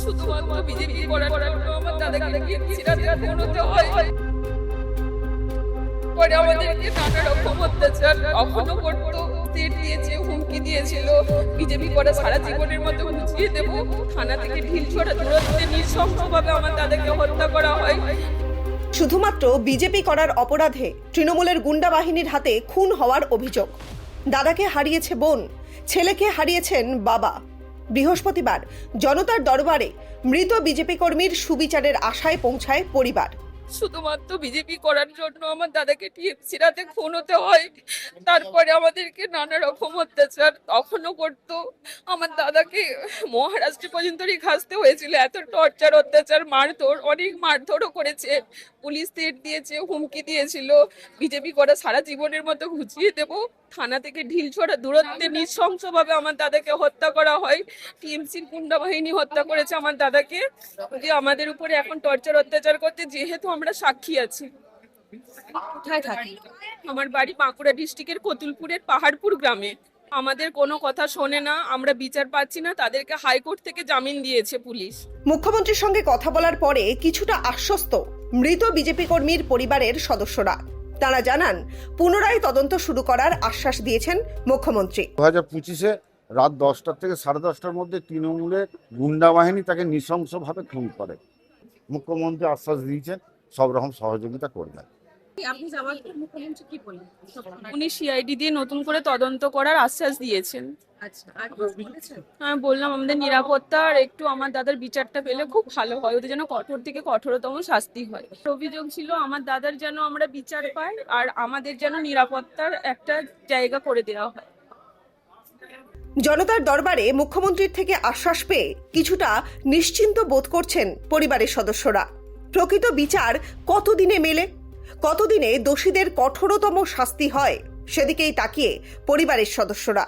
শুধুমাত্র বিজেপি করার জন্য আমার দাদাকে সিরাজে পৌঁছতে হয়। পরে আমাদেরকে নানা রকম অত্যাচার কখনো করতো, তেল দিয়েছে, হুমকি দিয়েছিল, বিজেপি করে সারা জীবনের মতো বুঝিয়ে দেবো। থানা থেকে ঢিল ছোড়া দূরত্বে নৃশংসভাবে আমার দাদাকে হত্যা করা হয়। শুধুমাত্র বিজেপি করার অপরাধে তৃণমূলের গুন্ডা বাহিনীর হাতে খুন হওয়ার অভিযোগ। দাদাকে হারিয়েছে বোন, ছেলেকে হারিয়েছেন বাবা। বৃহস্পতিবার জনতার দরবারে মৃত বিজেপি কর্মীর সুবিচারের আশায় পৌঁছায় পরিবার। শুধুমাত্র বিজেপি করার জন্য আমার দাদাকে টিএমসি রাতে খুন হতে হয়। তারপরে আমাদেরকে নানা রকম অত্যাচার তখনও করতো। আমার দাদাকে মহারাষ্ট্র পর্যন্ত ঘাসতে হয়েছিল, এত টর্চার, অত্যাচার, মারধর, অনেক মারধরও করেছে। পুলিশ তেট দিয়েছে, হুমকি দিয়েছিল, বিজেপি করা সারা জীবনের মতো ঘুচিয়ে দেবো। থানা থেকে ঢিল ছোড়া দূরত্বে নৃশংসভাবে আমার দাদাকে হত্যা করা হয়। টিএমসির গুন্ডা বাহিনী হত্যা করেছে আমার দাদাকে, যে আমাদের উপরে এখন টর্চার অত্যাচার করতে, যেহেতু আমরা সাক্ষী আছি। কোথায় থাকি? আমার বাড়ি বাঁকুড়া ডিস্ট্রিক্টের কতুলপুরের পাহাড়পুর গ্রামে। আমাদের কোনো কথা শোনে না, আমরা বিচার পাচ্ছি না। তাদেরকে হাইকোর্ট থেকে জামিন দিয়েছে পুলিশ। মুখ্যমন্ত্রীর সঙ্গে কথা বলার পরে কিছুটা আশ্বস্ত মৃত বিজেপি কর্মীর পরিবারের সদস্যরা। তারা জানান পুনরায় তদন্ত শুরু করার আশ্বাস দিয়েছেন মুখ্যমন্ত্রী। 2025-এ রাত 10টা থেকে 10:30টার মধ্যে তৃণমূলের গুন্ডা বাহিনী তাকে নৃশংসভাবে খুন করে। মুখ্যমন্ত্রী আশ্বাস দিয়েছেন সব রকম সহযোগিতা করবেন। আপনি যাওয়ার পর মুখ্যমন্ত্রী কি বললেন? উনি সিআইডি দিয়ে নতুন করে তদন্ত করার আশ্বাস দিয়েছেন। আচ্ছা, আর কি বলেছেন? আমি বললাম আমাদের নিরাপত্তা আর একটু আমার দাদার বিচারটা পেলে খুব ভালো হয়, ওদের যেন কঠোর থেকে কঠোরতম শাস্তি হয়। অভিযোগ ছিল আমার দাদার যেন আমরা বিচার পাই আর আমাদের যেন নিরাপত্তার একটা জায়গা করে দেওয়া হয়। জনতার দরবারে মুখ্যমন্ত্রীর থেকে আশ্বাস পেয়ে কিছুটা নিশ্চিন্ত বোধ করছেন পরিবারের সদস্যরা। প্রকৃত বিচার কতদিনে মেলে, কতদিনে দোষীদের কঠোরতম শাস্তি হয়, সেদিকেই তাকিয়ে পরিবারের সদস্যরা।